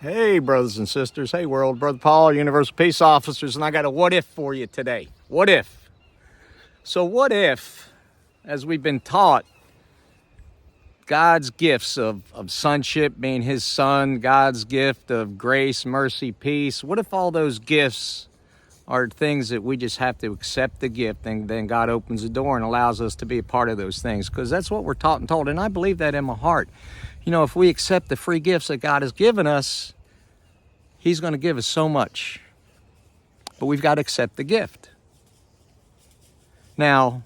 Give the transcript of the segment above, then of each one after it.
Hey, brothers and sisters. Hey, world. Brother Paul, Universal Peace Officers, and I got a what if for you today. What if? So what if, as we've been taught, God's gifts of sonship, being his son, God's gift of grace, mercy, peace, what if all those gifts are things that we just have to accept the gift, and then God opens the door and allows us to be a part of those things? Because that's what we're taught and told, and I believe that in my heart. You know, if we accept the free gifts that God has given us, he's going to give us so much. But we've got to accept the gift. Now,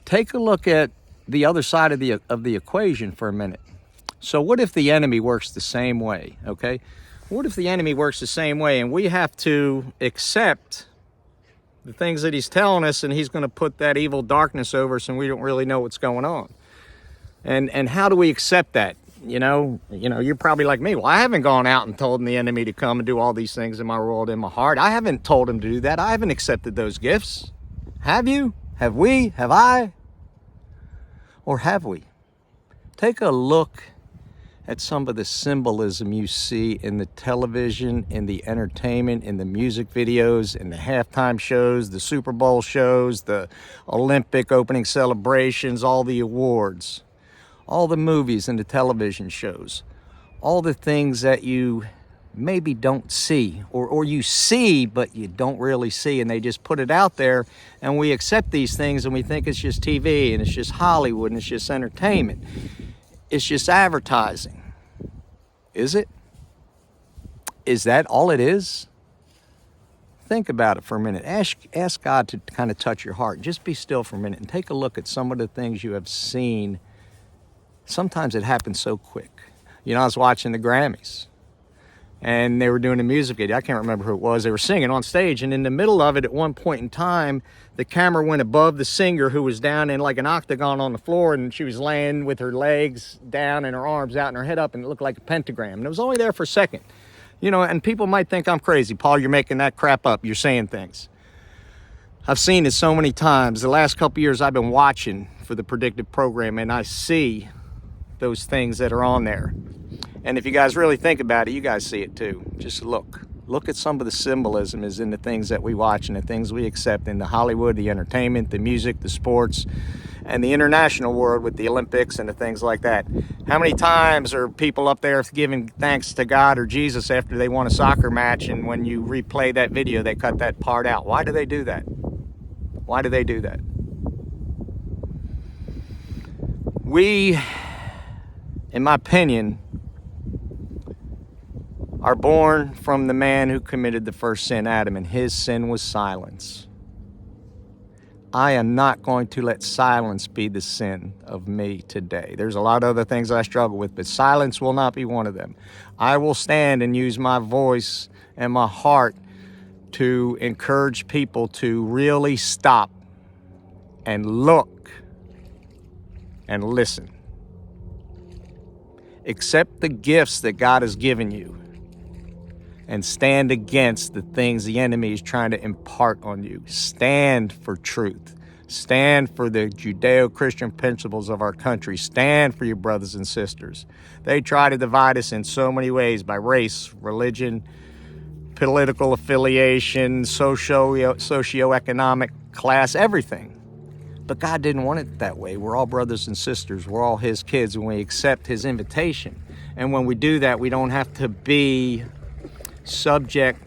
take a look at the other side of the equation for a minute. So what if the enemy works the same way, okay? What if the enemy works the same way and we have to accept the things that he's telling us, and he's going to put that evil darkness over us and we don't really know what's going on? And how do we accept that? You know, you're probably like me. Well, I haven't gone out and told the enemy to come and do all these things in my world, in my heart. I haven't told him to do that. I haven't accepted those gifts. Have you? Have we? Have I? Or have we? Take a look at some of the symbolism you see in the television, in the entertainment, in the music videos, in the halftime shows, the Super Bowl shows, the Olympic opening celebrations, all the awards, all the movies and the television shows, all the things that you maybe don't see, or you see but you don't really see, and they just put it out there, and we accept these things and we think it's just TV and it's just Hollywood and it's just entertainment. It's just advertising. Is it? Is that all it is? Think about it for a minute. Ask God to kind of touch your heart. Just be still for a minute and take a look at some of the things you have seen. Sometimes it happens so quick. You know, I was watching the Grammys, and they were doing a music video. I can't remember who it was. They were singing on stage, and in the middle of it, at one point in time, the camera went above the singer, who was down in like an octagon on the floor, and she was laying with her legs down and her arms out and her head up, and it looked like a pentagram. And it was only there for a second. You know, and people might think I'm crazy. Paul, you're making that crap up. You're saying things. I've seen it so many times. The last couple years I've been watching for the predictive program, and I see those things that are on there. And if you guys really think about it, you guys see it too. Just look at some of the symbolism is in the things that we watch and the things we accept in the Hollywood, the entertainment, the music, the sports, and the international world with the Olympics and the things like that. How many times are people up there giving thanks to God or Jesus after they won a soccer match, and when you replay that video, they cut that part out? Why do they do that? Why do they do that? We, in my opinion, are born from the man who committed the first sin, Adam, and his sin was silence. I am not going to let silence be the sin of me today. There's a lot of other things I struggle with, but silence will not be one of them. I will stand and use my voice and my heart to encourage people to really stop and look and listen. Accept the gifts that God has given you and stand against the things the enemy is trying to impart on you. Stand for truth. Stand for the Judeo-Christian principles of our country. Stand for your brothers and sisters. They try to divide us in so many ways, by race, religion, political affiliation, socioeconomic class, everything. But God didn't want it that way. We're all brothers and sisters. We're all his kids, and we accept his invitation. And when we do that, we don't have to be subject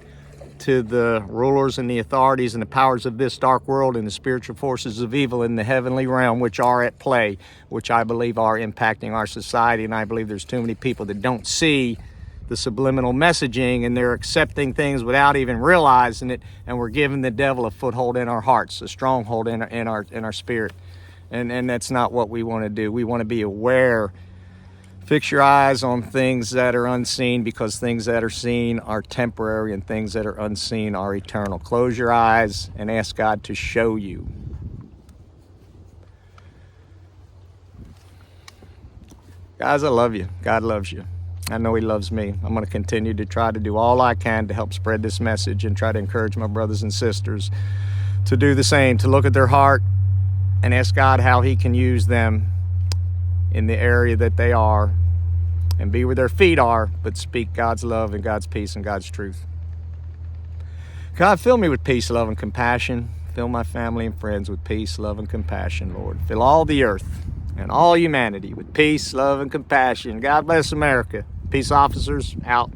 to the rulers and the authorities and the powers of this dark world and the spiritual forces of evil in the heavenly realm, which are at play, which I believe are impacting our society. And I believe there's too many people that don't see the subliminal messaging, and they're accepting things without even realizing it, and we're giving the devil a foothold in our hearts, a stronghold in our spirit. And that's not what we want to do. We want to be aware. Fix your eyes on things that are unseen, because things that are seen are temporary and things that are unseen are eternal. Close your eyes and ask God to show you. Guys, I love you. God loves you. I know he loves me. I'm going to continue to try to do all I can to help spread this message and try to encourage my brothers and sisters to do the same, to look at their heart and ask God how he can use them in the area that they are, and be where their feet are, but speak God's love and God's peace and God's truth. God, fill me with peace, love, and compassion. Fill my family and friends with peace, love, and compassion, Lord. Fill all the earth and all humanity with peace, love, and compassion. God bless America. Peace officers out.